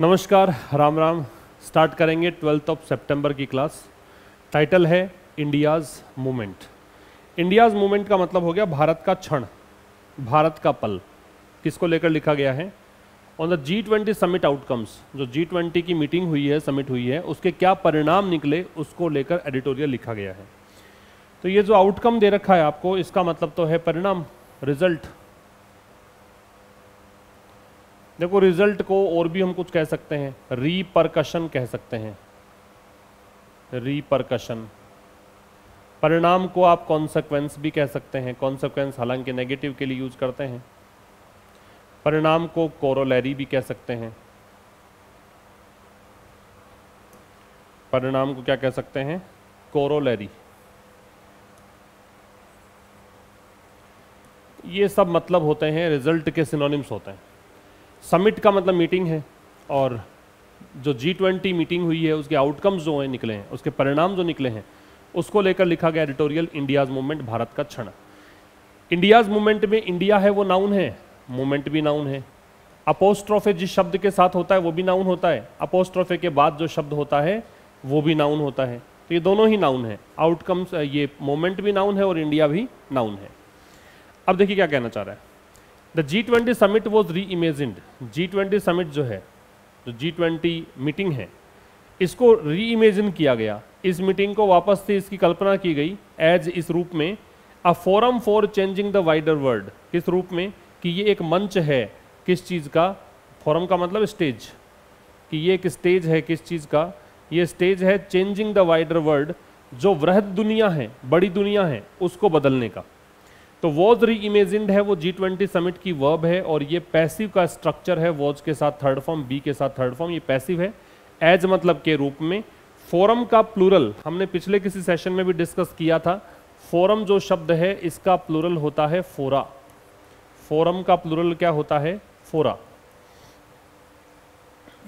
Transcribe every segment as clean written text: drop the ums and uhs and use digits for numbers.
नमस्कार, राम राम। स्टार्ट करेंगे 12 सितंबर की क्लास। टाइटल है इंडियाज़ मूवमेंट। इंडियाज़ मूवमेंट का मतलब हो गया भारत का क्षण, भारत का पल। किसको लेकर लिखा गया है? On the G20 summit outcomes. जो G20 की मीटिंग हुई है, समिट हुई है, उसके क्या परिणाम निकले उसको लेकर एडिटोरियल लिखा गया है। तो ये जो आउटकम दे रखा है आपको, इसका मतलब तो है परिणाम, रिजल्ट। देखो, रिजल्ट को और भी हम कुछ कह सकते हैं, रिपरकशन कह सकते हैं, रिपरकशन। परिणाम को आप कॉन्सिक्वेंस भी कह सकते हैं, कॉन्सिक्वेंस हालांकि नेगेटिव के लिए यूज करते हैं। परिणाम को कोरोलरी भी कह सकते हैं। परिणाम को क्या कह सकते हैं? कोरोलरी। ये सब मतलब होते हैं, रिजल्ट के सिनोनिम्स होते हैं। समिट का मतलब मीटिंग है, और जो G20 मीटिंग हुई है उसके आउटकम्स जो हैं निकले हैं, उसके परिणाम जो निकले हैं, उसको लेकर लिखा गया एडिटोरियल इंडियाज़ मूवमेंट, भारत का क्षण। इंडियाज़ मूवमेंट में इंडिया है वो नाउन है, मूवमेंट भी नाउन है। अपोस्ट्रोफे जिस शब्द के साथ होता है वो भी नाउन होता है, अपोस्ट्रोफे के बाद जो शब्द होता है वो भी नाउन होता है। तो ये दोनों ही नाउन है। आउटकम्स, ये मूवमेंट भी नाउन है और इंडिया भी नाउन है। अब देखिए क्या कहना चाह रहा है। द G20 समिट वॉज री इमेजिन्ड। G20 समिट जो है, जो G20 मीटिंग है, इसको री इमेजिन किया गया। इस मीटिंग को वापस से इसकी कल्पना की गई एज, इस रूप में, a forum for changing the wider world. किस रूप में? कि ये एक मंच है। किस चीज़ का? फोरम का मतलब स्टेज, कि ये एक स्टेज है। किस चीज़ का? ये स्टेज है चेंजिंग द वाइडर वर्ल्ड, जो वृहद दुनिया है, बड़ी दुनिया है, उसको बदलने का। तो वॉज री इमेजिन्ड है वो G20 समिट की वर्ब है, और ये पैसिव का स्ट्रक्चर है। वॉज के साथ थर्ड फॉर्म, बी के साथ थर्ड फॉर्म, ये पैसिव है। एज मतलब के रूप में। फोरम का प्लूरल हमने पिछले किसी सेशन में भी डिस्कस किया था। फोरम जो शब्द है इसका प्लूरल होता है फोरा। फोरम का प्लूरल क्या होता है? फोरा।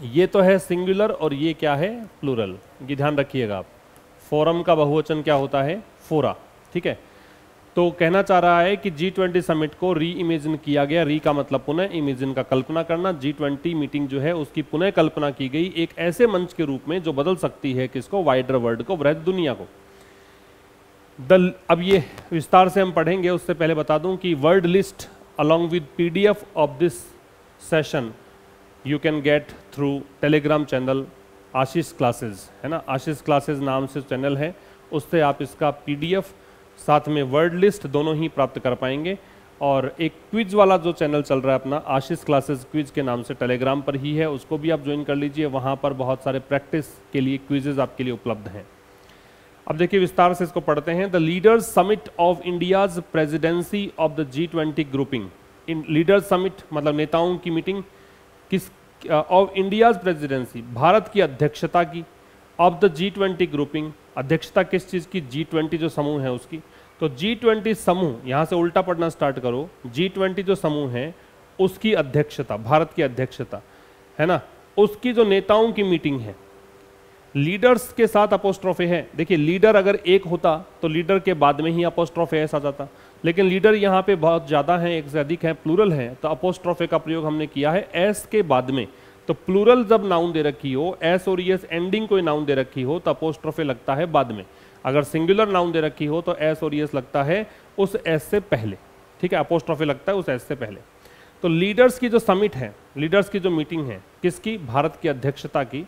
ये तो है सिंगुलर और ये क्या है? प्लूरल। ये ध्यान रखिएगा आप। फोरम का बहुवचन क्या होता है? फोरा। ठीक है। तो कहना चाह रहा है कि G20 समिट को री इमेजिन किया गया। री का मतलब पुनः, इमेजिन का कल्पना करना। G20 मीटिंग जो है उसकी पुनः कल्पना की गई एक ऐसे मंच के रूप में जो बदल सकती है किसको? वाइडर वर्ल्ड को, वृहद दुनिया को। अब ये विस्तार से हम पढ़ेंगे, उससे पहले बता दूं कि word list along with PDF of this session you can get through Telegram channel Ashish classes, है ना। आशीष क्लासेज नाम से चैनल है, उससे आप इसका PDF साथ में वर्ड लिस्ट दोनों ही प्राप्त कर पाएंगे। और एक क्विज वाला जो चैनल चल रहा है अपना, आशीष क्लासेस क्विज के नाम से, टेलीग्राम पर ही है, उसको भी आप ज्वाइन कर लीजिए। वहाँ पर बहुत सारे प्रैक्टिस के लिए क्विजेज आपके लिए उपलब्ध हैं। अब देखिए विस्तार से इसको पढ़ते हैं। The leaders summit of India's presidency of the G20 grouping. In leaders summit मतलब नेताओं की मीटिंग, किस ऑफ इंडियाज प्रेसिडेंसी, भारत की अध्यक्षता की, ऑफ द G20 ग्रुपिंग, अध्यक्षता किस चीज़ की? G20 जो समूह है उसकी। तो G20 समूह, यहाँ से उल्टा पढ़ना स्टार्ट करो, G20 जो समूह है उसकी अध्यक्षता, भारत की अध्यक्षता, है ना, उसकी जो नेताओं की मीटिंग है। लीडर्स के साथ अपोस्ट्रोफे है। देखिए, लीडर अगर एक होता तो लीडर के बाद में ही अपोस्ट्रोफे एस आ जाता, लेकिन लीडर यहाँ पे बहुत ज़्यादा है, एक से अधिक है, प्लूरल है, तो अपोस्ट्रोफे का प्रयोग हमने किया है एस के बाद में। तो प्लूरल जब नाउन दे रखी हो, एस और एस एंडिंग कोई नाउन दे रखी हो, तो अपोस्ट्रोफे लगता है बाद में। अगर सिंगुलर नाउन दे रखी हो तो एस और एस लगता है उस एस से पहले। ठीक है, अपोस्ट्रोफे लगता है उस एस से पहले। तो लीडर्स की जो समिट है, लीडर्स की जो मीटिंग है, किसकी? भारत की अध्यक्षता की,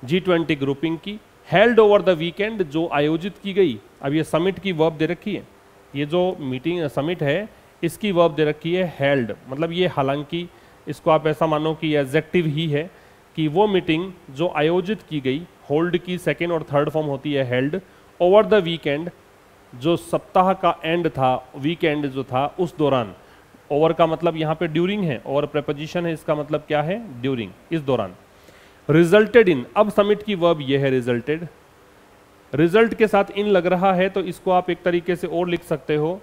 G20 ग्रुपिंग की, हेल्ड ओवर द वीकेंड, जो आयोजित की गई। अब ये समिट की वर्ब दे रखी है, ये जो मीटिंग समिट है इसकी वर्ब दे रखी है हेल्ड। मतलब ये, हालांकि इसको आप ऐसा मानो कि एडजेक्टिव ही है, कि वो मीटिंग जो आयोजित की गई, होल्ड की सेकेंड और थर्ड फॉर्म होती है हेल्ड, ओवर द वीकेंड, जो सप्ताह का एंड था, वीकेंड जो था उस दौरान। ओवर का मतलब यहाँ पे ड्यूरिंग है, ओवर प्रेपोजिशन है, इसका मतलब क्या है? ड्यूरिंग, इस दौरान। रिजल्टेड इन, अब समिट की वर्ब ये है रिजल्टेड। रिजल्ट के साथ इन लग रहा है तो इसको आप एक तरीके से और लिख सकते हो,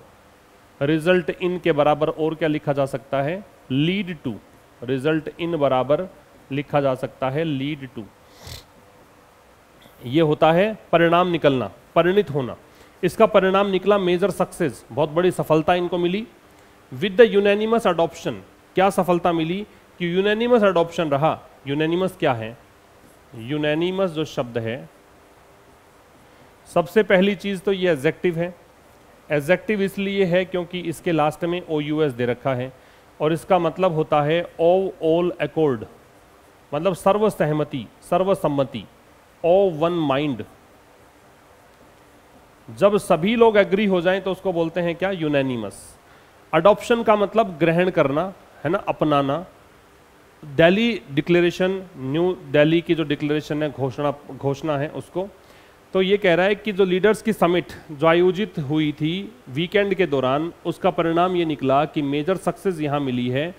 रिजल्ट इन के बराबर और क्या लिखा जा सकता है? Lead to. रिजल्ट इन बराबर लिखा जा सकता है लीड टू। ये होता है परिणाम निकलना, परिणित होना। इसका परिणाम निकला मेजर सक्सेस, बहुत बड़ी सफलता इनको मिली। विद द यूनैनिमस अडॉप्शन, क्या सफलता मिली? कि यूनैनिमस अडॉप्शन रहा यूनैनिमस क्या है? यूनैनिमस जो शब्द है, सबसे पहली चीज तो ये एडजेक्टिव है। एडजेक्टिव इसलिए है क्योंकि इसके लास्ट में OUS दे रखा है और इसका मतलब होता है ऑल अकॉर्ड, मतलब सर्वसहमति, सर्वसम्मति, वन माइंड। जब सभी लोग एग्री हो जाएं तो उसको बोलते हैं क्या? यूनैनिमस। अडॉप्शन का मतलब ग्रहण करना है ना, अपनाना। दिल्ली डिक्लेरेशन, न्यू दिल्ली की जो डिक्लेरेशन है, घोषणा है उसको, तो ये कह रहा है कि जो लीडर्स की समिट जो आयोजित हुई थी वीकेंड के दौरान, उसका परिणाम ये निकला कि मेजर सक्सेस यहाँ मिली है।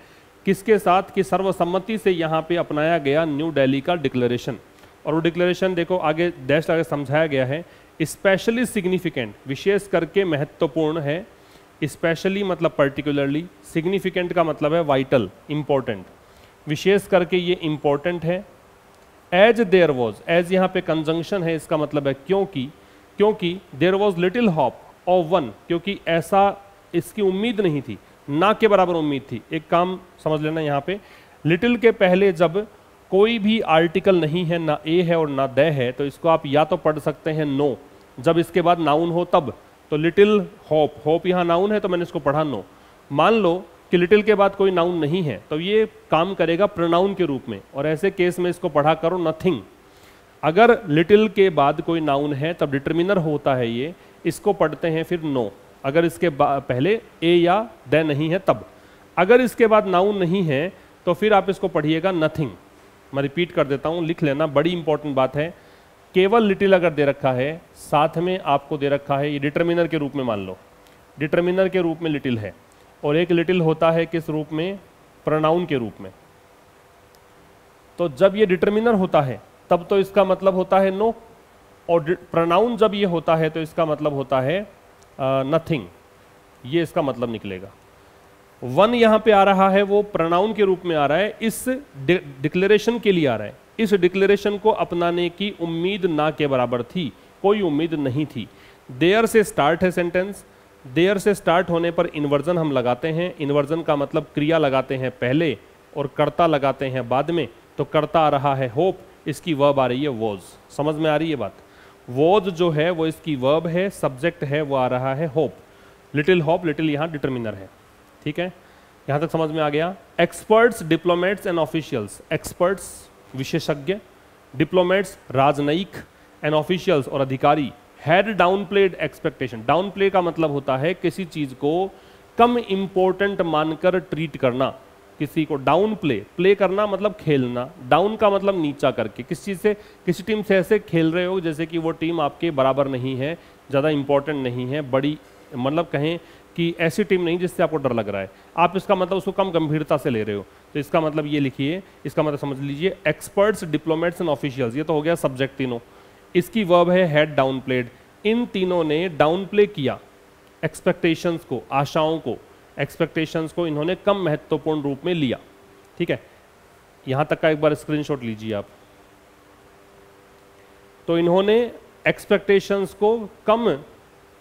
किसके साथ? कि सर्वसम्मति से यहाँ पे अपनाया गया न्यू दिल्ली का डिक्लेरेशन। और वो डिक्लेरेशन देखो आगे डैश आगे समझाया गया है, स्पेशली सिग्निफिकेंट, विशेष करके महत्वपूर्ण है। स्पेशली मतलब पर्टिकुलरली, सिग्निफिकेंट का मतलब है वाइटल, इंपॉर्टेंट, विशेष करके ये इंपॉर्टेंट है। एज देयर वॉज, एज यहाँ पे कंजंक्शन है, इसका मतलब है क्योंकि there was little hope of one, क्योंकि ऐसा इसकी उम्मीद नहीं थी, ना के बराबर उम्मीद थी। एक काम समझ लेना यहाँ पे, लिटिल के पहले जब कोई भी आर्टिकल नहीं है, ना ए है और ना द है, तो इसको आप या तो पढ़ सकते हैं नो, जब इसके बाद नाउन हो तब। तो लिटिल होप, होप यहाँ नाउन है तो मैंने इसको पढ़ा नो। मान लो कि लिटिल के बाद कोई नाउन नहीं है तो ये काम करेगा प्रोनाउन के रूप में, और ऐसे केस में इसको पढ़ा करो नथिंग। अगर लिटिल के बाद कोई नाउन है तब डिटर्मिनर होता है ये, इसको पढ़ते हैं फिर नो। अगर इसके पहले ए या द नहीं है तब। अगर इसके बाद नाउन नहीं है तो फिर आप इसको पढ़िएगा नथिंग। मैं रिपीट कर देता हूँ, लिख लेना, बड़ी इंपॉर्टेंट बात है। केवल लिटिल अगर दे रखा है, साथ में आपको दे रखा है ये डिटर्मिनर के रूप में, मान लो डिटर्मिनर के रूप में लिटिल है, और एक लिटिल होता है किस रूप में? प्रोनाउन के रूप में। तो जब ये डिटर्मिनर होता है तब तो इसका मतलब होता है नो, और प्रोनाउन जब ये होता है तो इसका मतलब होता है नथिंग। ये इसका मतलब निकलेगा। वन यहाँ पे आ रहा है, वो प्रोनाउन के रूप में आ रहा है, इस डिक्लेरेशन के लिए आ रहा है। इस डिक्लेरेशन को अपनाने की उम्मीद ना के बराबर थी, कोई उम्मीद नहीं थी। देयर से स्टार्ट है सेंटेंस, देयर से स्टार्ट होने पर इन्वर्जन हम लगाते हैं। इन्वर्जन का मतलब क्रिया लगाते हैं पहले और कर्ता लगाते हैं बाद में। तो कर्ता आ रहा है होप, इसकी वर्ब आ रही है वॉज। समझ में आ रही है बात? वॉज जो है वो इसकी वर्ब है, सब्जेक्ट है वो आ रहा है होप। लिटिल होप, लिटिल यहाँ डिटर्मिनर है। ठीक है, यहाँ तक समझ में आ गया। Experts, diplomats and officials. Experts विशेषज्ञ, डिप्लोमेट्स राजनयिक, एंड ऑफिशियल्स और अधिकारी had down played expectation. Down play का मतलब होता है किसी चीज को कम इंपॉर्टेंट मानकर ट्रीट करना। किसी को डाउन प्ले, प्ले करना मतलब खेलना, डाउन का मतलब नीचा करके। किस चीज से, किसी टीम से ऐसे खेल रहे हो जैसे कि वो टीम आपके बराबर नहीं है, ज़्यादा इंपॉर्टेंट नहीं है, बड़ी मतलब कहें कि ऐसी टीम नहीं जिससे आपको डर लग रहा है, आप इसका मतलब उसको कम गंभीरता से ले रहे हो। तो इसका मतलब ये लिखिए, इसका मतलब समझ लीजिए एक्सपर्ट्स, डिप्लोमेट्स एंड ऑफिशियल्स। ये तो हो गया सब्जेक्ट तीनों। इसकी वर्ब है हैड डाउन प्लेड। इन तीनों ने डाउन प्ले किया एक्सपेक्टेशंस को, आशाओं को, एक्सपेक्टेशंस को इन्होंने कम महत्वपूर्ण रूप में लिया। ठीक है, यहां तक का एक बार स्क्रीनशॉट लीजिए आप। तो इन्होंने एक्सपेक्टेशंस को कम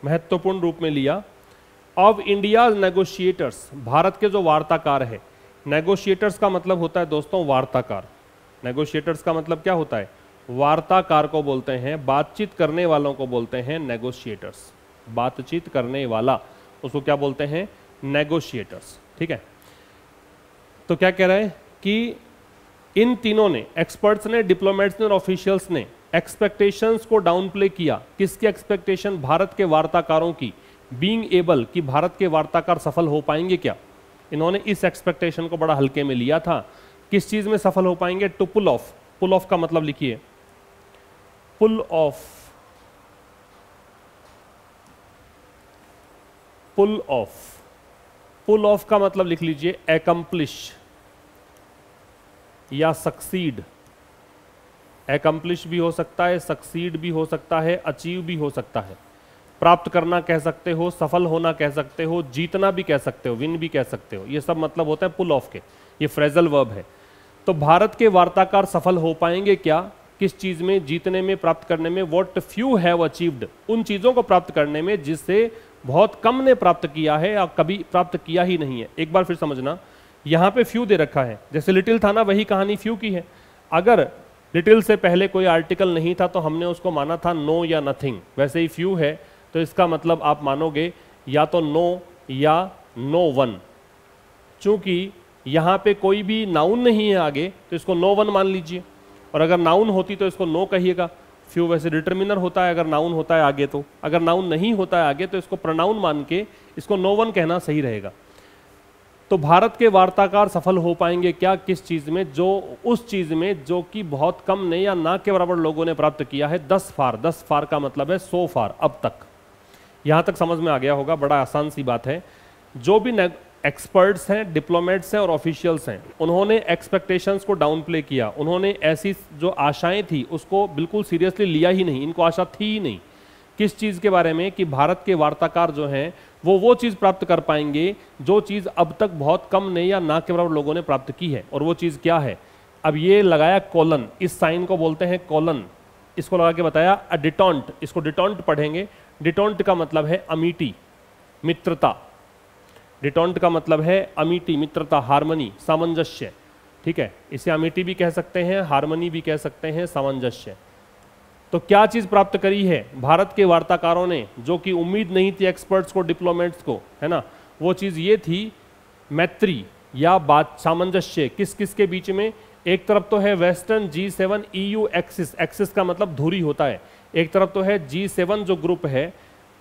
महत्वपूर्ण रूप में लिया। ऑफ इंडिया नेगोशिएटर्स, भारत के जो वार्ताकार है। नेगोशिएटर्स का मतलब होता है दोस्तों वार्ताकार। नेगोशिएटर्स का मतलब क्या होता है? वार्ताकार को बोलते हैं, बातचीत करने वालों को बोलते हैं नेगोशिएटर्स। बातचीत करने वाला उसको क्या बोलते हैं? नेगोशिएटर्स। ठीक है, तो क्या कह रहे हैं कि इन तीनों ने, एक्सपर्ट्स ने, डिप्लोमेट्स ने और ऑफिशियल्स ने एक्सपेक्टेशंस को डाउन प्ले किया। किसकी एक्सपेक्टेशन? भारत के वार्ताकारों की। बीइंग एबल, कि भारत के वार्ताकार सफल हो पाएंगे क्या, इन्होंने इस एक्सपेक्टेशन को बड़ा हल्के में लिया था। किस चीज में सफल हो पाएंगे? To pull off. Pull off का मतलब लिखिए, pull off. Pull off, pull off का मतलब लिख लीजिए एकम्प्लिश या सक्सीड। एकम्प्लिश भी हो सकता है, सक्सीड भी हो सकता है, अचीव भी हो सकता है। प्राप्त करना कह सकते हो, सफल होना कह सकते हो, जीतना भी कह सकते हो, विन भी कह सकते हो। ये सब मतलब होता है पुल ऑफ के। ये फ्रेजल वर्ब है। तो भारत के वार्ताकार सफल हो पाएंगे क्या? किस चीज में? जीतने में, प्राप्त करने में। व्हाट फ्यू हैव अचीव्ड, उन चीजों को प्राप्त करने में जिससे बहुत कम ने प्राप्त किया है या कभी प्राप्त किया ही नहीं है। एक बार फिर समझना, यहाँ पे फ्यू दे रखा है, जैसे लिटिल था ना, वही कहानी फ्यू की है। अगर लिटिल से पहले कोई आर्टिकल नहीं था तो हमने उसको माना था नो या नथिंग। वैसे ही फ्यू है तो इसका मतलब आप मानोगे या तो नो या नो वन। चूंकि यहाँ पे कोई भी नाउन नहीं है आगे तो इसको नो वन मान लीजिए, और अगर नाउन होती तो इसको नो कहिएगा। फ्यू वैसे डिटर्मिनर होता है अगर नाउन होता है आगे, तो अगर नाउन नहीं होता है आगे तो इसको प्रोनाउन मान के इसको नो वन कहना सही रहेगा। तो भारत के वार्ताकार सफल हो पाएंगे क्या, किस चीज में, जो उस चीज में जो कि बहुत कम ने या ना के बराबर लोगों ने प्राप्त किया है, 10 फार। 10 फार का मतलब है 100 फार अब तक। यहां तक समझ में आ गया होगा, बड़ा आसान सी बात है। जो भी एक्सपर्ट्स हैं, डिप्लोमेट्स हैं और ऑफिशियल्स हैं, उन्होंने एक्सपेक्टेशंस को डाउन प्ले किया। उन्होंने ऐसी जो आशाएं थी उसको बिल्कुल सीरियसली लिया ही नहीं। इनको आशा थी ही नहीं किस चीज के बारे में, कि भारत के वार्ताकार जो हैं वो चीज प्राप्त कर पाएंगे जो चीज अब तक बहुत कम ने या ना के बराबर लोगों ने प्राप्त की है। और वो चीज क्या है, अब ये लगाया कॉलन, इस साइन को बोलते हैं कॉलन, इसको लगा के बताया डिटॉन्ट। इसको डिटॉन्ट पढ़ेंगे। डिटॉन्ट का मतलब है अमिटी, मित्रता। डिटॉन्ट का मतलब है अमिटी, मित्रता, हार्मनी, सामंजस्य। ठीक है, इसे अमिटी भी कह सकते हैं, हार्मनी भी कह सकते हैं, सामंजस्य। तो क्या चीज प्राप्त करी है भारत के वार्ताकारों ने, जो कि उम्मीद नहीं थी एक्सपर्ट्स को, डिप्लोमेट्स को, है ना। वो चीज ये थी मैत्री या बात, सामंजस्य किस किस के बीच में। एक तरफ तो है western G7 EU axis, axis का मतलब धुरी होता है। एक तरफ तो है G7 जो ग्रुप है,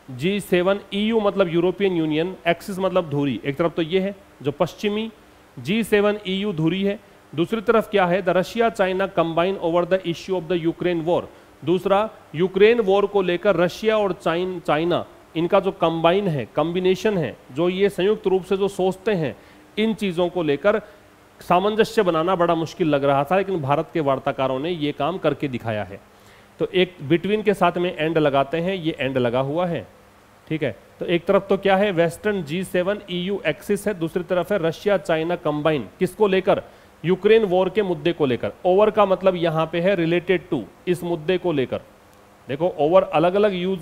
G7 EU मतलब यूरोपियन यूनियन, एक्सिस मतलब धुरी। एक तरफ तो ये है जो पश्चिमी G7 EU धुरी है। दूसरी तरफ क्या है, the Russia China combine over the issue of the Ukraine war. दूसरा, यूक्रेन वॉर को लेकर रशिया और चाइना इनका जो कंबाइन है, कॉम्बिनेशन है, जो ये संयुक्त रूप से जो सोचते हैं, इन चीज़ों को लेकर सामंजस्य बनाना बड़ा मुश्किल लग रहा था, लेकिन भारत के वार्ताकारों ने ये काम करके दिखाया है। तो एक बिटवीन के साथ में एंड लगाते हैं, ये एंड लगा हुआ है। ठीक है, तो एक तरफ तो क्या है, वेस्टर्न G7 EU एक्सिस है, दूसरी तरफ है रशिया चाइना कंबाइन, किसको लेकर, यूक्रेन वॉर के मुद्दे को लेकर। ओवर का मतलब यहां पे है रिलेटेड टू, इस मुद्दे को लेकर। देखो ओवर अलग अलग यूज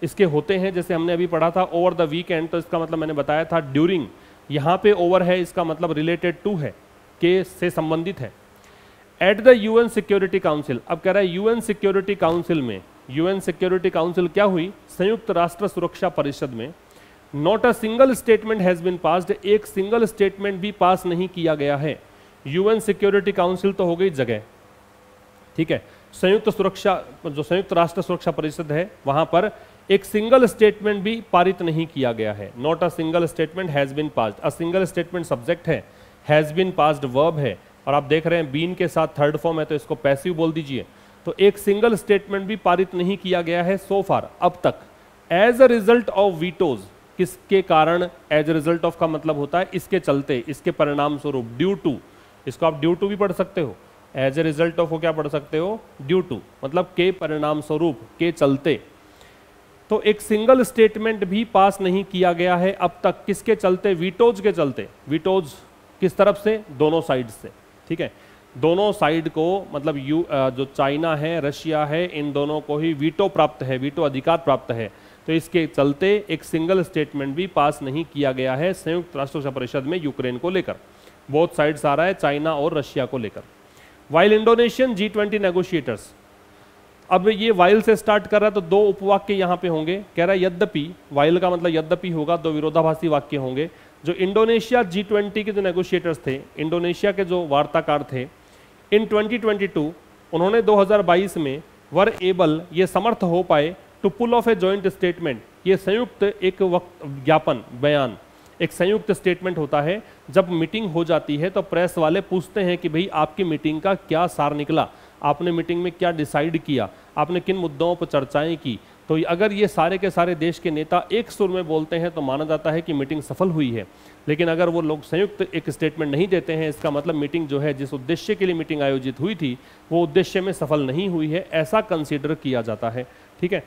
इसके होते हैं, जैसे हमने अभी पढ़ा था ओवर द वीकेंड, तो इसका मतलब मैंने बताया था ड्यूरिंग। यहां पे ओवर है, इसका मतलब रिलेटेड टू है, के से संबंधित है। At the UN security council, अब कह रहा है यूएन सिक्योरिटी काउंसिल में। यूएन सिक्योरिटी काउंसिल क्या हुई, संयुक्त राष्ट्र सुरक्षा परिषद में। Not a single statement has been passed, एक सिंगल स्टेटमेंट भी पास नहीं किया गया है। यूएन सिक्योरिटी काउंसिल तो हो गई जगह, ठीक है। संयुक्त राष्ट्र सुरक्षा परिषद है, वहां पर एक सिंगल स्टेटमेंट भी पारित नहीं किया गया है। Not a single statement has been passed, a single statement subject है, हैज बीन पास्ड वर्ब है, और आप देख रहे हैं बीन के साथ थर्ड फॉर्म है, तो इसको पैसिव बोल दीजिए। तो एक सिंगल स्टेटमेंट भी पारित नहीं किया गया है सो फार, अब तक। As a result of vetoes, किसके कारण, एज अ रिजल्ट ऑफ का मतलब होता है इसके चलते, इसके परिणाम स्वरूप। ड्यू टू, इसको आप ड्यू टू भी पढ़ सकते हो, एज ए रिजल्ट ऑफ को क्या पढ़ सकते हो, ड्यू टू, मतलब के परिणाम स्वरूप, के चलते। तो एक सिंगल स्टेटमेंट भी पास नहीं किया गया है अब तक, किसके चलते, वीटोज के चलते। वीटोज किस तरफ से, दोनों साइड से, ठीक है। दोनों साइड को, मतलब जो चाइना है, रशिया है, इन दोनों को ही वीटो प्राप्त है, वीटो अधिकार प्राप्त है। तो इसके चलते एक सिंगल स्टेटमेंट भी पास नहीं किया गया है संयुक्त राष्ट्र सुरक्षा परिषद में यूक्रेन को लेकर। बोथ साइड्स आ रहा है, चाइना और रशिया को लेकर। वाइल इंडोनेशियन G20 नेगोशिएटर्स, अब ये वाइल से स्टार्ट कर रहा है, तो दो उपवाक्य यहाँ पे होंगे। कह रहा है यद्यपि, वाइल का मतलब यद्यपि होगा, दो विरोधाभासी वाक्य होंगे। जो इंडोनेशिया G20 के जो नेगोशिएटर्स थे, इंडोनेशिया के जो वार्ताकार थे, इन 2022 उन्होंने 2022 में वर एबल, ये समर्थ हो पाए, to pull off a joint statement, ये संयुक्त एक ज्ञापन, बयान, एक संयुक्त स्टेटमेंट होता है। जब मीटिंग हो जाती है तो प्रेस वाले पूछते हैं कि भाई आपकी मीटिंग का क्या सार निकला, आपने मीटिंग में क्या डिसाइड किया, आपने किन मुद्दों पर चर्चाएं की। तो अगर ये सारे के सारे देश के नेता एक सुर में बोलते हैं तो माना जाता है कि मीटिंग सफल हुई है। लेकिन अगर वो लोग संयुक्त एक स्टेटमेंट नहीं देते हैं, इसका मतलब मीटिंग जो है, जिस उद्देश्य के लिए मीटिंग आयोजित हुई थी, वो उद्देश्य में सफल नहीं हुई है, ऐसा कंसीडर किया जाता है, ठीक है।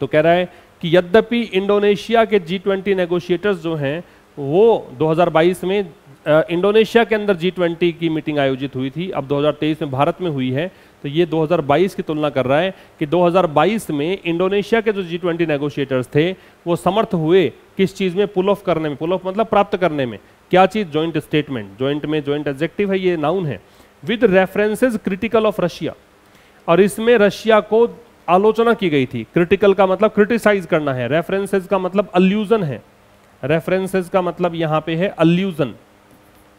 तो कह रहा है कि यद्यपि इंडोनेशिया के G20 नेगोशिएटर्स जो हैं वो 2022 में इंडोनेशिया के अंदर G20 की मीटिंग आयोजित हुई थी, अब 2023 में भारत में हुई है। तो ये 2022 की तुलना कर रहा है कि 2022 में इंडोनेशिया के जो G20 नेगोशिएटर्स थे वो समर्थ हुए किस चीज़ में, पुल ऑफ करने में। पुल ऑफ मतलब प्राप्त करने में। क्या चीज़, जॉइंट स्टेटमेंट। जॉइंट में जॉइंट एडजेक्टिव है, ये नाउन है। With references critical of Russia, और इसमें रशिया को आलोचना की गई थी। क्रिटिकल का मतलब क्रिटिसाइज करना है, रेफरेंसेस का मतलब अल्यूजन है, रेफरेंसेस का मतलब यहां पे है अल्यूजन,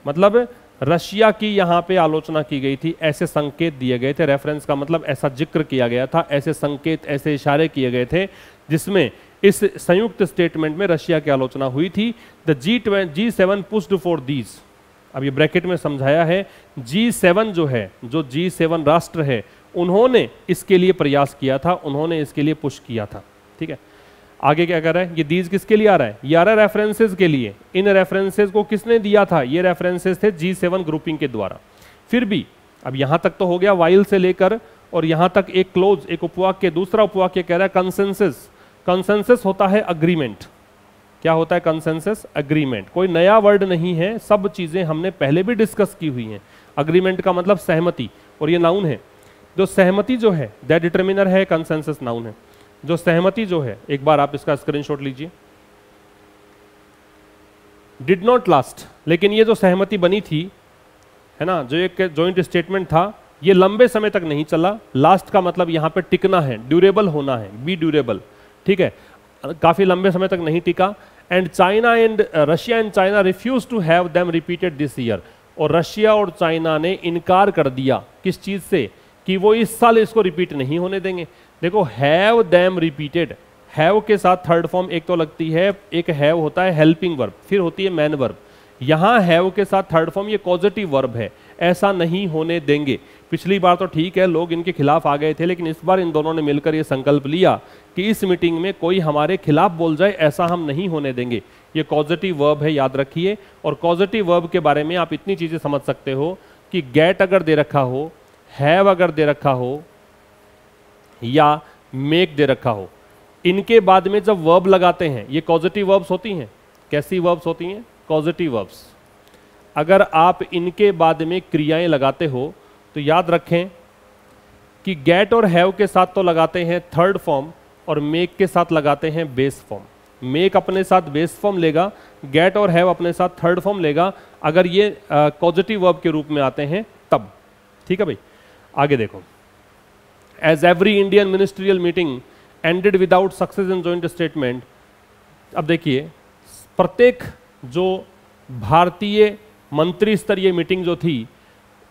मतलब रशिया की यहां पे आलोचना की गई थी, ऐसे संकेत दिए गए थे। रेफरेंस का मतलब ऐसा जिक्र किया गया था, ऐसे संकेत, ऐसे इशारे किए गए थे जिसमें इस संयुक्त स्टेटमेंट में रशिया की आलोचना हुई थी। The G7 pushed for these, अब ये ब्रैकेट में समझाया है, G7 जो है, जो G7 राष्ट्र है, उन्होंने इसके लिए प्रयास किया था, उन्होंने इसके लिए पुश किया था। ठीक है, आगे क्या कर रहा है, ये दीज किसके लिए आ रहा है, ये आ रहा है रेफरेंसेस के लिए। इन रेफरेंसेस को किसने दिया था, ये रेफरेंसेस थे G7 ग्रुपिंग के द्वारा। फिर भी अब यहां तक तो हो गया वाइल से लेकर, और यहां तक एक क्लोज, एक उपवाक्य, दूसरा उपवाक्य कह रहा है कंसेंसस। कंसेंसस होता है अग्रीमेंट। क्या होता है कंसेंसस? अग्रीमेंट। कोई नया वर्ड नहीं है, सब चीजें हमने पहले भी डिस्कस की हुई हैं। अग्रीमेंट का मतलब सहमति, और ये नाउन है। जो सहमति जो है दैट डिटर्मिनर है, कंसेंसस नाउन है। जो सहमति जो है, एक बार आप इसका स्क्रीनशॉट लीजिए, डिड नॉट लास्ट, लेकिन ये जो सहमति बनी थी, है ना, जो एक जॉइंट स्टेटमेंट था, ये लंबे समय तक नहीं चला। लास्ट का मतलब यहां पे टिकना है, ड्यूरेबल होना है, बी ड्यूरेबल। ठीक है, काफी लंबे समय तक नहीं टिका। And China and Russia and China refuse to have them repeated this year, और रशिया और चाइना ने इनकार कर दिया किस चीज से, कि वो इस साल इसको रिपीट नहीं होने देंगे। देखो, हैव देम रिपीटेड, हैव के साथ थर्ड फॉर्म एक तो लगती है, एक हैव होता है हेल्पिंग वर्ब, फिर होती है मैन वर्ब। यहां हैव के साथ थर्ड फॉर्म ये पॉजिटिव वर्ब है, ऐसा नहीं होने देंगे। पिछली बार तो ठीक है, लोग इनके खिलाफ आ गए थे, लेकिन इस बार इन दोनों ने मिलकर ये संकल्प लिया कि इस मीटिंग में कोई हमारे खिलाफ बोल जाए, ऐसा हम नहीं होने देंगे। ये पॉजिटिव वर्ब है, याद रखिए। और पॉजिटिव वर्ब के बारे में आप इतनी चीजें समझ सकते हो कि गेट अगर दे रखा हो, हैव अगर दे रखा हो, या मेक दे रखा हो, इनके बाद में जब वर्ब लगाते हैं, ये पॉजिटिव वर्ब्स होती हैं। कैसी वर्ब्स होती हैं? Positive verbs. अगर आप इनके बाद में क्रियाएं लगाते हो तो याद रखें कि गेट और हैव के साथ तो लगाते हैं थर्ड फॉर्म, और मेक के साथ लगाते हैं बेस फॉर्म। मेक अपने साथ बेस फॉर्म लेगा, गेट और हैव अपने साथ थर्ड फॉर्म लेगा, अगर ये पॉजिटिव वर्ब के रूप में आते हैं तब। ठीक है भाई, आगे देखो। As every Indian ministerial meeting ended without success in joint statement. अब देखिए, प्रत्येक जो भारतीय मंत्री स्तरीय मीटिंग जो थी,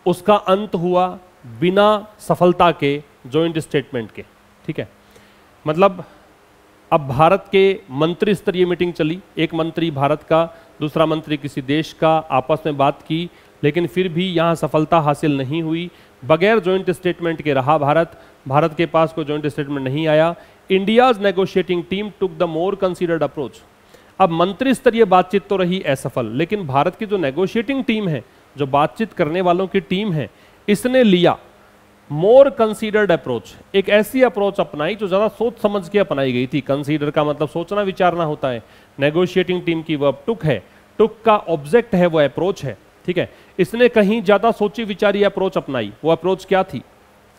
उसका अंत हुआ बिना सफलता के जॉइंट स्टेटमेंट के। ठीक है, मतलब अब भारत के मंत्री स्तरीय मीटिंग चली, एक मंत्री भारत का, दूसरा मंत्री किसी देश का, आपस में बात की, लेकिन फिर भी यहां सफलता हासिल नहीं हुई। बगैर जॉइंट स्टेटमेंट के रहा भारत, भारत के पास कोई जॉइंट स्टेटमेंट नहीं आया। India's negotiating team took the more considered approach. अब मंत्री स्तरीय बातचीत तो रही असफल, लेकिन भारत की जो नेगोशिएटिंग टीम है, जो बातचीत करने वालों की टीम है, इसने लिया मोर कंसीडर्ड अप्रोच, एक ऐसी अप्रोच अपनाई जो ज्यादा सोच समझ के अपनाई गई थी। कंसीडर का मतलब सोचना विचारना होता है। नेगोशिएटिंग टीम की वर्ब टुक है, टुक का ऑब्जेक्ट है वो अप्रोच है। ठीक है, इसने कहीं ज्यादा सोची विचारी अप्रोच अपनाई। वो अप्रोच क्या थी?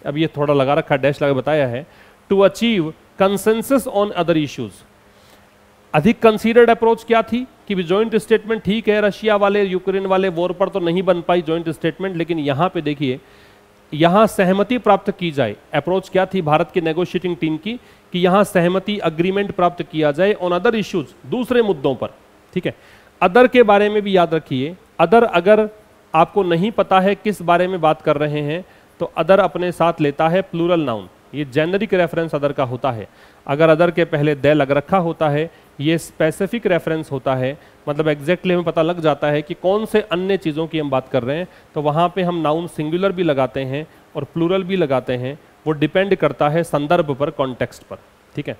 अब ये थोड़ा लगा रखा, डैश लगा बताया है। To achieve consensus on other issues. अधिक कंसीडर्ड अप्रोच क्या थी कि जॉइंट स्टेटमेंट ठीक है, रशिया वाले यूक्रेन वाले वॉर पर तो नहीं बन पाई जॉइंट स्टेटमेंट, लेकिन यहां पे देखिए, यहां सहमति प्राप्त की जाए। अप्रोच क्या थी भारत की नेगोशिएटिंग टीम की, कि यहां सहमति, अग्रीमेंट प्राप्त किया जाए ऑन अदर इश्यूज, दूसरे मुद्दों पर। ठीक है, अदर के बारे में भी याद रखिए। अदर अगर आपको नहीं पता है किस बारे में बात कर रहे हैं, तो अदर अपने साथ लेता है प्लूरल नाउन। ये जेनरिक रेफरेंस अदर का होता है। अगर अदर के पहले दे लग रखा होता है, ये स्पेसिफिक रेफरेंस होता है, मतलब एग्जैक्टली हमें पता लग जाता है कि कौन से अन्य चीज़ों की हम बात कर रहे हैं। तो वहाँ पे हम नाउन सिंगुलर भी लगाते हैं और प्लूरल भी लगाते हैं, वो डिपेंड करता है संदर्भ पर, कॉन्टेक्स्ट पर। ठीक है,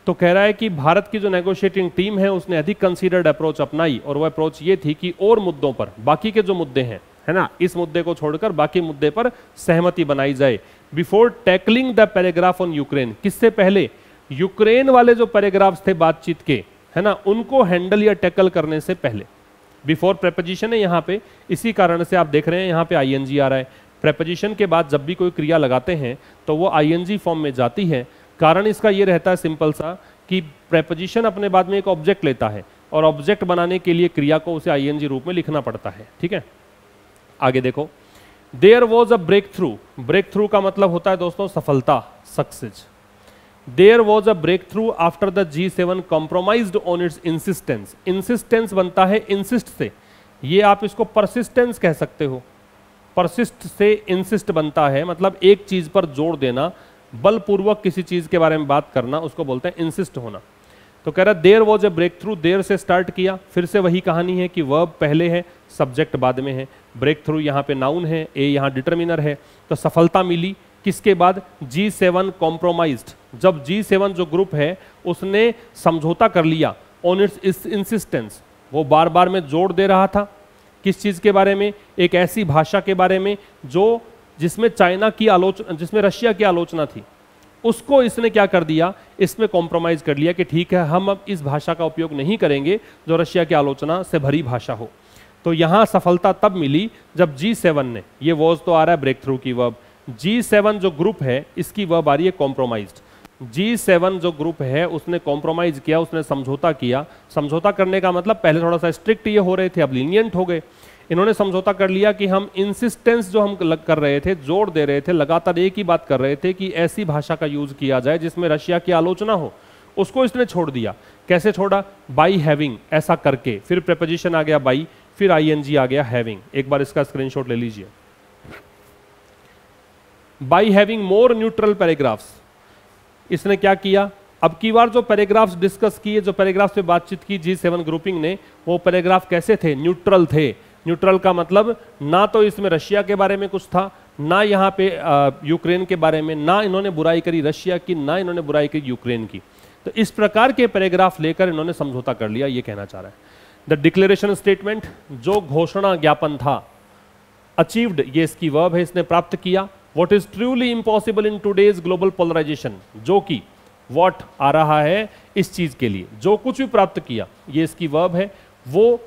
तो कह रहा है कि भारत की जो नेगोशिएटिंग टीम है उसने अधिक कंसीडर्ड अप्रोच अपनाई, और वह अप्रोच ये थी कि और मुद्दों पर, बाकी के जो मुद्दे हैं, है ना, इस मुद्दे को छोड़कर बाकी मुद्दे पर सहमति बनाई जाए। Before tackling the paragraph on Ukraine, किससे पहले? यूक्रेन वाले जो पैराग्राफ्स थे बातचीत के, है ना, उनको हैंडल या टैकल करने से पहले। बिफोर प्रेपोजिशन है यहाँ पे, इसी कारण से आप देख रहे हैं यहाँ पे आईएनजी आ रहा है। प्रेपोजिशन के बाद जब भी कोई क्रिया लगाते हैं तो वो आईएनजी फॉर्म में जाती है। कारण इसका ये रहता है सिंपल सा, कि प्रेपोजिशन अपने बाद में एक ऑब्जेक्ट लेता है, और ऑब्जेक्ट बनाने के लिए क्रिया को उसे आईएनजी रूप में लिखना पड़ता है। ठीक है, आगे देखो। There was a breakthrough, breakthrough का मतलब होता है दोस्तों सफलता, success. There was a breakthrough after the G7 compromised on its insistence, insistence बनता है इंसिस्ट से, ये आप इसको परसिस्टेंस कह सकते हो, परसिस्ट से इंसिस्ट बनता है, मतलब एक चीज पर जोर देना, बलपूर्वक किसी चीज के बारे में बात करना, उसको बोलते हैं इंसिस्ट होना। तो कह रहा there was a breakthrough, there से स्टार्ट किया, फिर से वही कहानी है कि वर्ब पहले है, सब्जेक्ट बाद में है, ब्रेक थ्रू यहाँ पे नाउन है, ए यहाँ डिटर्मिनर है। तो सफलता मिली किसके बाद? G7 कॉम्प्रोमाइज्ड, जब G7 जो ग्रुप है उसने समझौता कर लिया ऑन इट्स इंसिस्टेंस, वो बार बार में जोर दे रहा था किस चीज के बारे में? एक ऐसी भाषा के बारे में जो जिसमें चाइना की आलोचना, जिसमें रशिया की आलोचना थी, उसको इसने क्या कर दिया, इसमें कॉम्प्रोमाइज कर लिया कि ठीक है हम अब इस भाषा का उपयोग नहीं करेंगे जो रशिया की आलोचना से भरी भाषा हो। तो यहां सफलता तब मिली जब G7 ने, ये वॉज तो आ रहा है ब्रेक थ्रू की वर्ब, G7 जो ग्रुप है इसकी वर्ब आ रही है कॉम्प्रोमाइज्ड। G7 जो ग्रुप है उसने कॉम्प्रोमाइज किया, उसने समझौता किया। समझौता करने का मतलब पहले थोड़ा सा स्ट्रिक्ट ये हो रहे थे, अब लीनियंट हो गए। इन्होंने समझौता कर लिया कि हम इंसिस्टेंस जो हम कर रहे थे, जोर दे रहे थे, लगातार एक ही बात कर रहे थे कि ऐसी भाषा का यूज किया जाए जिसमें रशिया की आलोचना हो, उसको इसने छोड़ दिया। कैसे छोड़ा? बाई हैविंग, ऐसा करके, फिर प्रेपोजिशन आ गया बाई, फिर आईएनजी आ गया हैविंग। एक बार इसका स्क्रीनशॉट ले लीजिए। By having more neutral paragraphs, इसने क्या किया? अब की बार जो पैराग्राफ्स डिस्कस किए, जो पैराग्राफ्स पे बातचीत की G7 ग्रुपिंग ने, वो पैराग्राफ कैसे थे? न्यूट्रल थे। न्यूट्रल का मतलब ना तो इसमें रशिया के बारे में कुछ था, ना यहाँ पे यूक्रेन के बारे में, ना इन्होंने बुराई करी रशिया की, ना इन्होंने बुराई करी यूक्रेन की। तो इस प्रकार के पैराग्राफ लेकर इन्होंने समझौता कर लिया, ये कहना चाह रहा है। द डिक्लेरेशन स्टेटमेंट, जो घोषणा ज्ञापन था, अचीव्ड, ये इसकी वर्ब है, इसने प्राप्त किया। What is truly impossible in today's global polarisation, जो कि व्हाट आ रहा है इस चीज के लिए, जो कुछ भी प्राप्त किया, ये इसकी वर्ब है, वो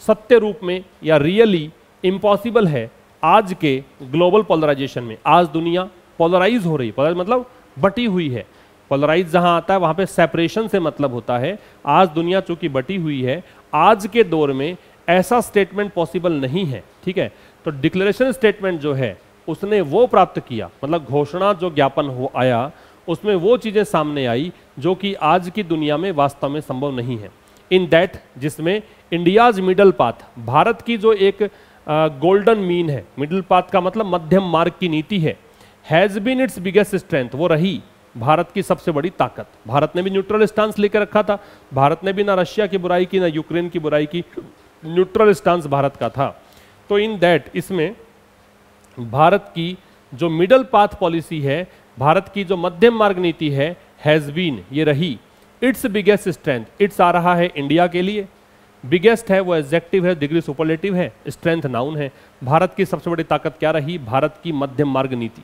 सत्य रूप में या रियली इम्पॉसिबल है आज के ग्लोबल पोलराइजेशन में। आज दुनिया पोलराइज हो रही है, पोलराइज मतलब बटी हुई है। पोलराइज जहां आता है वहां पे सेपरेशन से मतलब होता है। आज दुनिया चूंकि बटी हुई है, आज के दौर में ऐसा स्टेटमेंट पॉसिबल नहीं है, ठीक है। तो डिक्लेरेशन स्टेटमेंट जो है उसने वो प्राप्त किया, मतलब घोषणा जो ज्ञापन हो आया उसमें वो चीजें सामने आई जो कि आज की दुनिया में वास्तव में संभव नहीं है। इन दैट, जिसमें इंडियाज मिडल पाथ, भारत की जो एक गोल्डन मीन है, मिडिल पाथ का मतलब मध्यम मार्ग की नीति है, has been its biggest strength, वो रही भारत की सबसे बड़ी ताकत। भारत ने भी न्यूट्रल स्टांस लेकर रखा था, भारत ने भी ना रशिया की बुराई की ना यूक्रेन की बुराई की, न्यूट्रल स्टांस भारत का था। तो इन दैट, इसमें भारत की जो मिडल पाथ पॉलिसी है, भारत की जो मध्यम मार्ग नीति है, हैज बीन, ये रही इट्स बिगेस्ट स्ट्रेंथ। इट्स आ रहा है इंडिया के लिए, बिगेस्ट है वो एडजेक्टिव है, डिग्री सुपरलेटिव है, स्ट्रेंथ नाउन है। भारत की सबसे बड़ी ताकत क्या रही? भारत की मध्यम मार्ग नीति।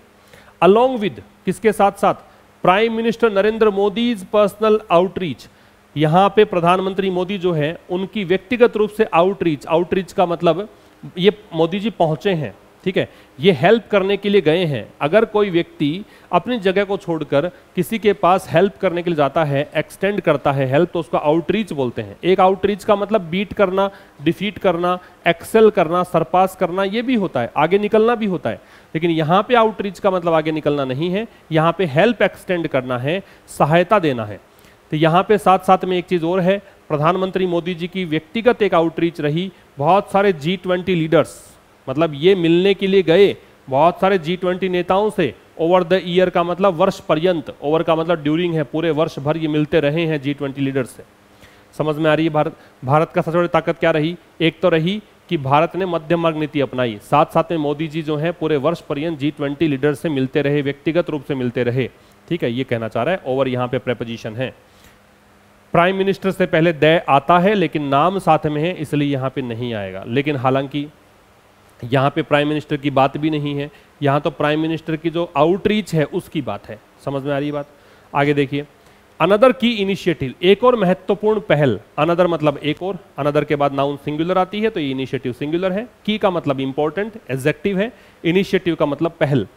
अलोंग विद, किसके साथ साथ? Prime minister Narendra Modi personal outreach, यहां पे प्रधानमंत्री मोदी जो है उनकी व्यक्तिगत रूप से आउटरीच, आउटरीच का मतलब ये मोदी जी पहुंचे हैं, ठीक है, ये हेल्प करने के लिए गए हैं। अगर कोई व्यक्ति अपनी जगह को छोड़कर किसी के पास हेल्प करने के लिए जाता है, एक्सटेंड करता है हेल्प, तो उसको आउटरीच बोलते हैं। एक आउटरीच का मतलब बीट करना, डिफीट करना, एक्सेल करना, सरपास करना, ये भी होता है, आगे निकलना भी होता है। लेकिन यहाँ पे आउटरीच का मतलब आगे निकलना नहीं है, यहाँ पे हेल्प एक्सटेंड करना है, सहायता देना है। तो यहाँ पे साथ साथ में एक चीज और है, प्रधानमंत्री मोदी जी की व्यक्तिगत एक आउटरीच रही। बहुत सारे G20 लीडर्स, मतलब ये मिलने के लिए गए बहुत सारे G20 नेताओं से, ओवर द ईयर का मतलब वर्ष पर्यंत, ओवर का मतलब ड्यूरिंग है, पूरे वर्ष भर ये मिलते रहे हैं G20 लीडर्स से। समझ में आ रही है? भारत का सबसे बड़ी ताकत क्या रही? एक तो रही कि भारत ने मध्यम मार्ग नीति अपनाई, साथ साथ में मोदी जी जो है पूरे वर्ष पर्यंत G20 लीडर से मिलते रहे, व्यक्तिगत रूप से मिलते रहे, ठीक है, ये कहना चाह रहा है। ओवर यहाँ पे प्रेपोजिशन है। प्राइम मिनिस्टर से पहले दे आता है लेकिन नाम साथ में है, इसलिए यहाँ पे नहीं आएगा। लेकिन हालांकि यहाँ पे प्राइम मिनिस्टर की बात भी नहीं है, यहाँ तो प्राइम मिनिस्टर की जो आउटरीच है उसकी बात है। समझ में आ रही है बात? आगे देखिए, अनदर की इनिशिएटिव, एक और महत्वपूर्ण पहल। अनदर मतलब एक और, अनदर के बाद नाउन सिंगुलर आती है तो ये इनिशिएटिव सिंगुलर है। की का मतलब इंपॉर्टेंट, एडजेक्टिव है। इनिशिएटिव का मतलब पहल।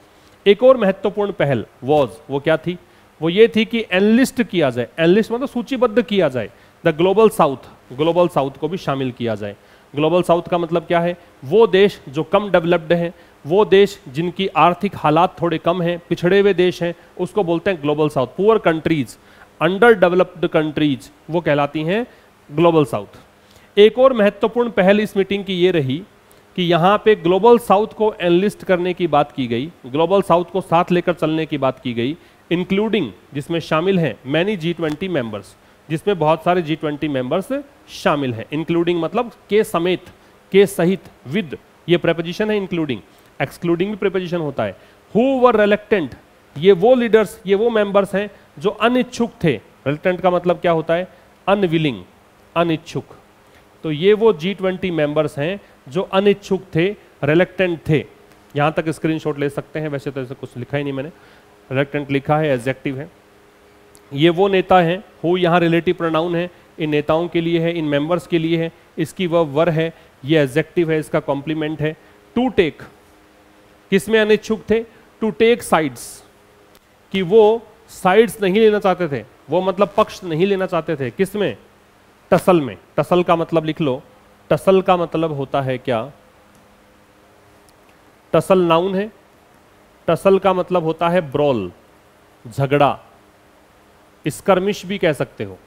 एक और महत्वपूर्ण पहल वॉज, वो क्या थी? वो ये थी कि एनलिस्ट किया जाए, एनलिस्ट मतलब सूचीबद्ध किया जाए, the global south, global south को भी शामिल किया जाए। ग्लोबल साउथ का मतलब क्या है? वो देश जो कम डेवलप्ड हैं, वो देश जिनकी आर्थिक हालात थोड़े कम हैं, पिछड़े हुए देश हैं, उसको बोलते हैं global south. Poor countries, under developed countries, वो कहलाती हैं ग्लोबल साउथ। एक और महत्वपूर्ण पहल इस मीटिंग की ये रही कि यहाँ पे ग्लोबल साउथ को एनलिस्ट करने की बात की गई, ग्लोबल साउथ को साथ लेकर चलने की बात की गई, इंक्लूडिंग, जिसमें शामिल हैं मैनी G20 मेंबर्स, जिसमें बहुत सारे G20 मेंबर्स शामिल हैं। इंक्लूडिंग मतलब के समेत, के सहित, विद, ये प्रेपोजिशन है इंक्लूडिंग। एक्सक्लूडिंग भी प्रेपोजिशन होता है। हु वर रिलक्टेंट, ये वो लीडर्स, ये वो मेंबर्स हैं जो अनिच्छुक थे। रिलक्टेंट का मतलब क्या होता है? अनविलिंग, अनिच्छुक। तो ये वो G20 मेंबर्स हैं जो अनिच्छुक थे, रिलक्टेंट थे। यहां तक स्क्रीनशॉट ले सकते हैं, वैसे तो ऐसा कुछ लिखा ही नहीं मैंने, रिलक्टेंट लिखा है, एडजेक्टिव है। ये वो नेता हैं, हु यहाँ रिलेटिव प्रोनाउन है, इन नेताओं के लिए है, इन मेंबर्स के लिए है, इसकी वह वर है, ये एडजेक्टिव है, इसका कॉम्प्लीमेंट है। टू टेक, किसमें अनिच्छुक थे? टू टेक साइड्स, कि वो साइड्स नहीं लेना चाहते थे, वो मतलब पक्ष नहीं लेना चाहते थे। किसमें? टसल में। टसल का मतलब लिख लो, टसल का मतलब होता है क्या? टसल नाउन है, टसल का मतलब होता है ब्रॉल, झगड़ा, स्कर्मिश भी कह सकते हो,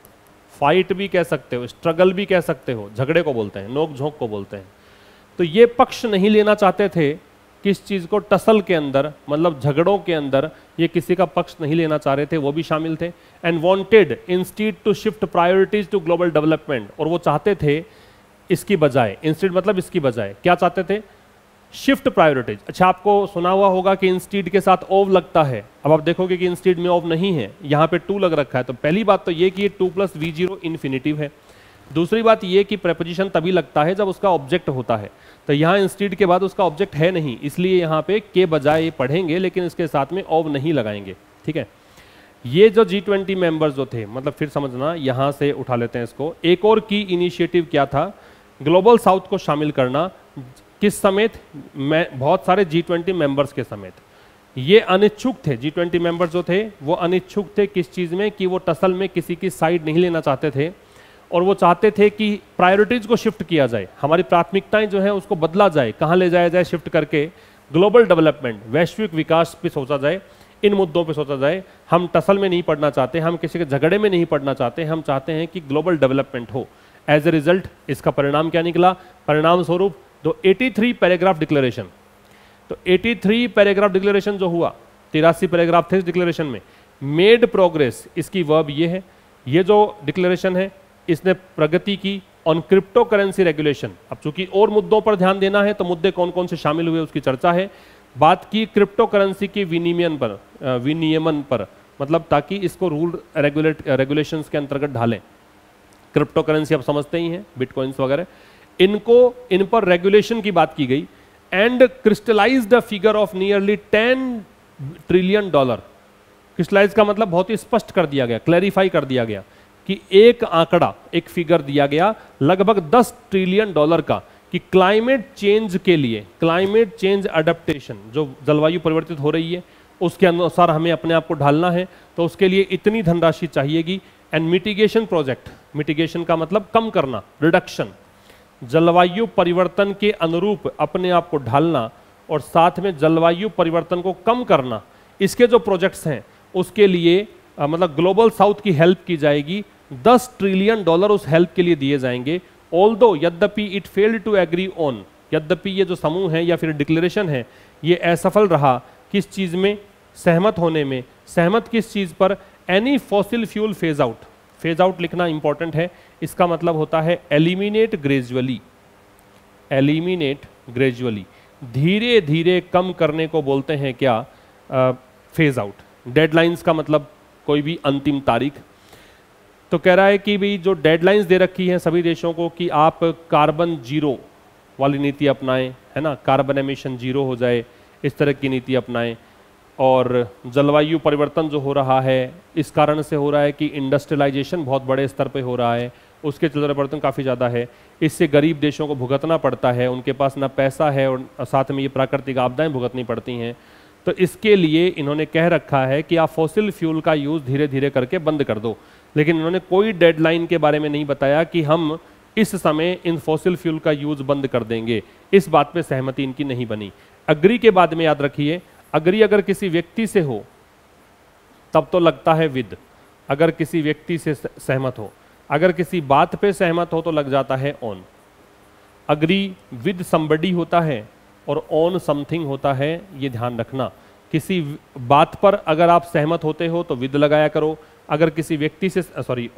फाइट भी कह सकते हो, स्ट्रगल भी कह सकते हो, झगड़े को बोलते हैं, नोक झोंक को बोलते हैं। तो ये पक्ष नहीं लेना चाहते थे किस चीज को? टसल के अंदर, मतलब झगड़ों के अंदर ये किसी का पक्ष नहीं लेना चाह रहे थे, वो भी शामिल थे। And wanted instead to shift priorities to global development, और वो चाहते थे इसकी बजाय, इंस्टीड मतलब इसकी बजाय, क्या चाहते थे? Shift priorities. अच्छा, आपको सुना हुआ होगा कि इंस्टीड के साथ ओव लगता है। अब आप देखोगे कि इंस्टीड में ओव नहीं है, यहाँ पे टू लग रखा है। तो पहली बात तो ये कि ये 2 + V0 इन्फिनिटिव है। दूसरी बात ये कि प्रेपोजिशन तभी लगता है जब उसका ऑब्जेक्ट होता है। तो यहाँ इंस्टीड के बाद उसका ऑब्जेक्ट है नहीं, इसलिए यहाँ पे के बजाय पढ़ेंगे, लेकिन इसके साथ में ओव नहीं लगाएंगे। ठीक है, ये जो G20 मेंबर्स जो थे, मतलब फिर समझना, यहाँ से उठा लेते हैं इसको। एक और की इनिशिएटिव क्या था? ग्लोबल साउथ को शामिल करना, किस समेत? बहुत सारे G20 मेंबर्स के समेत। ये अनिच्छुक थे, G20 मेंबर्स जो थे वो अनिच्छुक थे किस चीज में? कि वो टसल में किसी की साइड नहीं लेना चाहते थे, और वो चाहते थे कि प्रायोरिटीज को शिफ्ट किया जाए, हमारी प्राथमिकताएं जो है उसको बदला जाए, कहाँ ले जाया जाए शिफ्ट करके? ग्लोबल डेवलपमेंट, वैश्विक विकास पे सोचा जाए, इन मुद्दों पे सोचा जाए। हम टसल में नहीं पड़ना चाहते, हम किसी के झगड़े में नहीं पड़ना चाहते, हम चाहते हैं कि ग्लोबल डेवलपमेंट हो। एज ए रिजल्ट इसका परिणाम क्या निकला? परिणाम स्वरूप 83 पैराग्राफ डिक्लेरेशन। तो 83 पैराग्राफ डिक्लेरेशन जो हुआ, 83 पैराग्राफ थे इस डिक्लेरेशन में। मेड प्रोग्रेस, इसकी वर्ब ये है, ये जो डिक्लेरेशन है इसने प्रगति की ऑन क्रिप्टो करेंसी रेगुलेशन। अब चूंकि और मुद्दों पर ध्यान देना है, तो मुद्दे कौन कौन से शामिल हुए उसकी चर्चा है। बात की क्रिप्टो करेंसी के विनियमन पर, मतलब ताकि इसको रूल रेगुलेशंस के अंतर्गत ढालें। क्रिप्टो करेंसी आप समझते ही हैं, बिटकॉइंस वगैरह, इन पर रेगुलेशन की बात की गई। And crystallise the figure of nearly $10 trillion. Crystallise का मतलब बहुत ही स्पष्ट कर दिया गया, क्लैरिफाई कर दिया गया कि एक आंकड़ा, एक फिगर दिया गया लगभग $10 ट्रिलियन का, कि क्लाइमेट चेंज के लिए, क्लाइमेट चेंज अडेप्टेशन, जो जलवायु परिवर्तित हो रही है उसके अनुसार हमें अपने आप को ढालना है, तो उसके लिए इतनी धनराशि चाहिएगी। एंड मिटिगेशन प्रोजेक्ट, मिटिगेशन का मतलब कम करना, रिडक्शन, जलवायु परिवर्तन के अनुरूप अपने आप को ढालना और साथ में जलवायु परिवर्तन को कम करना, इसके जो प्रोजेक्ट्स हैं उसके लिए मतलब ग्लोबल साउथ की हेल्प की जाएगी। $10 ट्रिलियन उस हेल्प के लिए दिए जाएंगे। ऑल्दो, यद्यपि it failed to agree on, यद्यपि ये जो समूह है या फिर डिक्लेरेशन है ये असफल रहा किस चीज में? सहमत होने में। सहमत किस चीज पर? Any fossil fuel phase out. Phase out लिखना इंपॉर्टेंट है, इसका मतलब होता है एलिमिनेट ग्रेजुअली, एलिमिनेट ग्रेजुअली, धीरे धीरे कम करने को बोलते हैं क्या? Phase out. डेडलाइंस का मतलब कोई भी अंतिम तारीख। तो कह रहा है कि भाई जो डेडलाइंस दे रखी है सभी देशों को कि आप कार्बन जीरो वाली नीति अपनाएं, है ना, कार्बन एमिशन जीरो हो जाए, इस तरह की नीति अपनाएं। और जलवायु परिवर्तन जो हो रहा है इस कारण से हो रहा है कि इंडस्ट्रियलाइजेशन बहुत बड़े स्तर पे हो रहा है, उसके जलवायु परिवर्तन काफ़ी ज़्यादा है, इससे गरीब देशों को भुगतना पड़ता है, उनके पास ना पैसा है और साथ में ये प्राकृतिक आपदाएं भुगतनी पड़ती हैं। तो इसके लिए इन्होंने कह रखा है कि आप फॉसिल फ्यूल का यूज़ धीरे धीरे करके बंद कर दो, लेकिन इन्होंने कोई डेडलाइन के बारे में नहीं बताया कि हम इस समय इन फॉसिल फ्यूल का यूज बंद कर देंगे। इस बात पे सहमति इनकी नहीं बनी। अग्री के बाद में याद रखिए, अग्री अगर किसी व्यक्ति से हो तब तो लगता है विद, अगर किसी व्यक्ति से सहमत हो। अगर किसी बात पे सहमत हो तो लग जाता है ऑन। अग्री विद समबडी होता है और ऑन समथिंग होता है, ये ध्यान रखना। किसी बात पर अगर आप सहमत होते हो तो विद लगाया करो, अगर किसी व्यक्ति से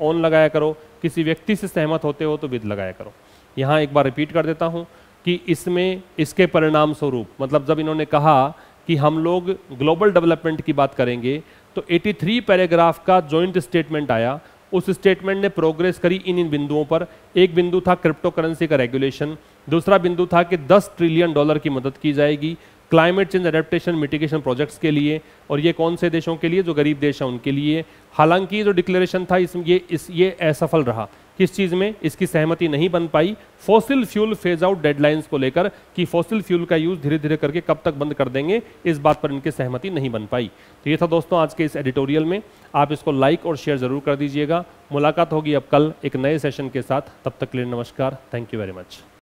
ऑन लगाया करो, किसी व्यक्ति से सहमत होते हो तो विद लगाया करो। यहाँ एक बार रिपीट कर देता हूँ कि इसमें इसके परिणाम स्वरूप, मतलब जब इन्होंने कहा कि हम लोग ग्लोबल डेवलपमेंट की बात करेंगे तो 83 पैराग्राफ का जॉइंट स्टेटमेंट आया। उस स्टेटमेंट ने प्रोग्रेस करी इन बिंदुओं पर। एक बिंदु था क्रिप्टो करेंसी का रेगुलेशन, दूसरा बिंदु था कि $10 ट्रिलियन की मदद की जाएगी climate change adaptation mitigation projects के लिए, और ये कौन से देशों के लिए? जो गरीब देश हैं उनके लिए। हालांकि जो डिक्लेरेशन था ये असफल रहा। किस चीज़ में? इसकी सहमति नहीं बन पाई fossil fuel phase out deadlines को लेकर, कि फॉसिल फ्यूल का यूज धीरे धीरे करके कब तक बंद कर देंगे, इस बात पर इनकी सहमति नहीं बन पाई। तो ये था दोस्तों आज के इस एडिटोरियल में। आप इसको लाइक और शेयर जरूर कर दीजिएगा। मुलाकात होगी अब कल एक नए सेशन के साथ। तब तक के लिए नमस्कार। Thank you very much.